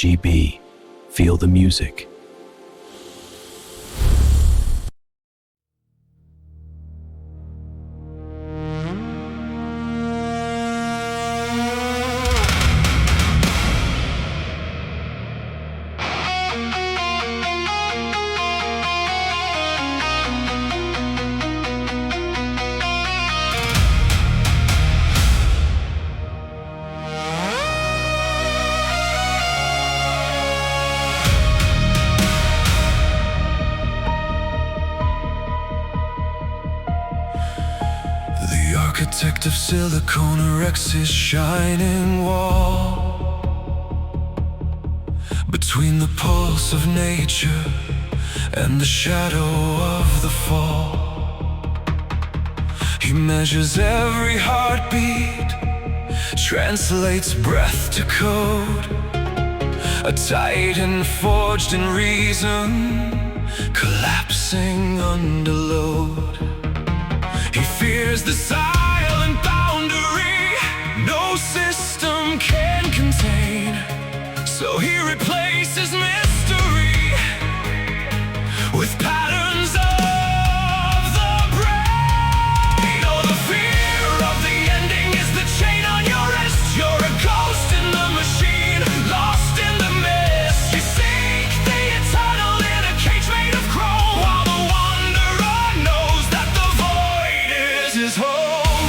GB. Feel the music. The architect of silicone erects his shining wall between the pulse of nature and the shadow of the fall. He measures every heartbeat, translates breath to code, a titan forged in reason, collapsing under load. He fears the silent boundary no system can contain, so he replaces mystery with patterns of the brain. Oh, the fear of the ending is the chain on your wrist. You're a ghost in the machine, lost in the mist. You seek the eternal in a cage made of chrome, while the wanderer knows that the void is his home.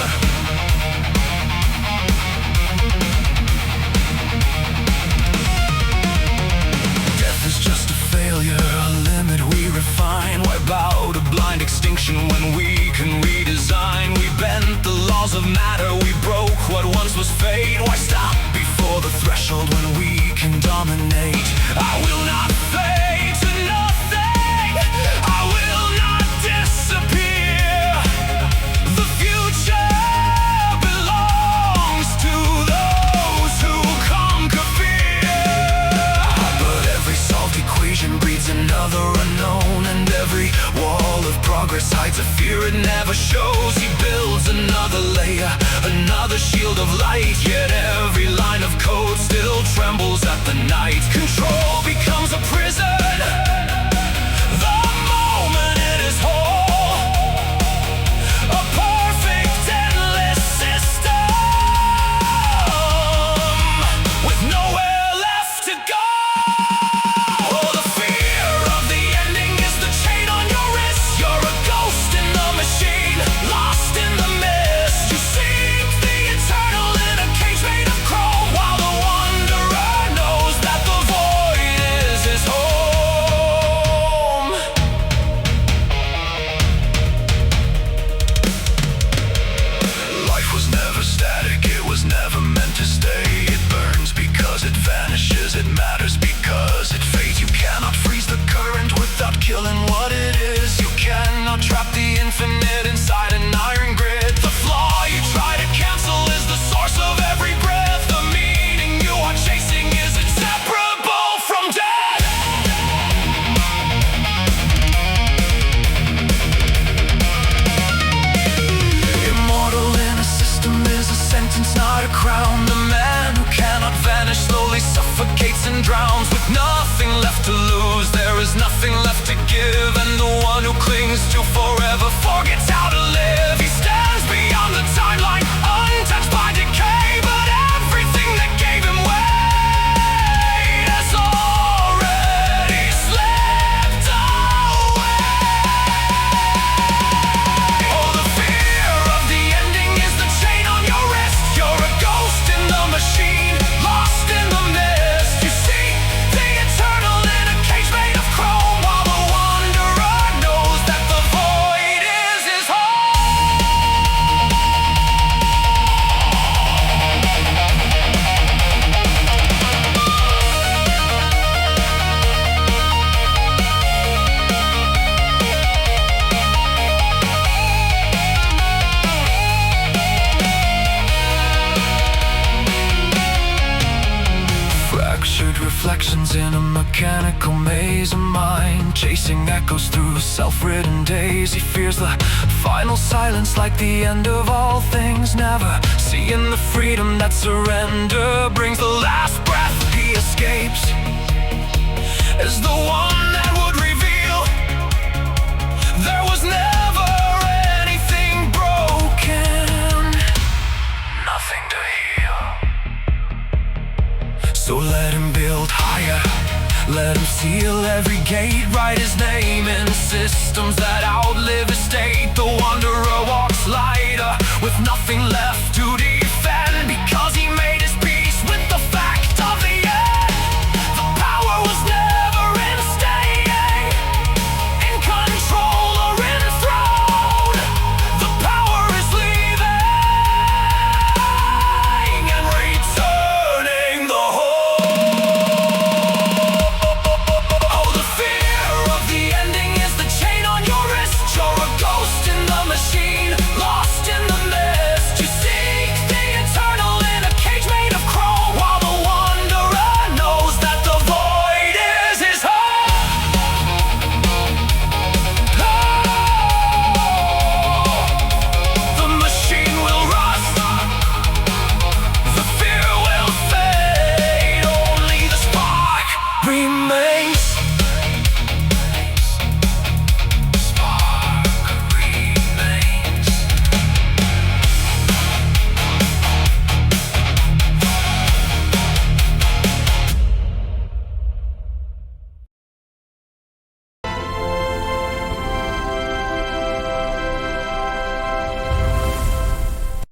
Death is just a failure, a limit we refine. Wipe out a blind extinction when we can redesign. We bent the laws of matter, we broke what once was fate. Why stop before the threshold when we can dominate? I will not fade to nothing, I will not disappear. The future belongs to those who conquer fear. But every solved equation breeds another unknown, and every wall of progress hides a fear it never shows. He builds another layer, another shield of light, yet every line of code still trembles at the night. Control becomes a prison the moment it is whole, a perfect endless system with nowhere left to go. Oh, the fear of the ending is the chain on your wrist. You're a ghost in the machine, lost in the mist. You seek the eternal in a cage made of chrome, while the wanderer knows that the void is his home. Life was never static, it was never meant to stay. It burns because it vanishes, it matters because it fades. You cannot freeze the current without killing what it is. You cannot trap the infinite inside an iron grid. The flaw you try to cancel is the source of every breath. The meaning you are chasing is inseparable from death. Immortal in a system is a sentence, not a crown. The man who cannot vanish slowly suffocates and drowns. With nothing left to lose, there is nothing left to give, and the one who clings to forever forgets how to live. He stands beyond the timeline, untouched by decay, but everything that gave him weight has already slipped away. Oh, the fear of the ending is the chain on your wrist. You're a ghost in the machine, lost in the mist. You seek the eternal in a cage made of chrome, while the wanderer knows that the void is his home. Fractured reflections in a mechanical maze of mind, chasing echoes through self-written days. He fears the final silence like the end of all things, never seeing the freedom that surrender brings. The last breath he escapes, So let him build higher, let him seal every gate, write his name in systems that outlive his state. The wanderer walks lighter, with nothing left to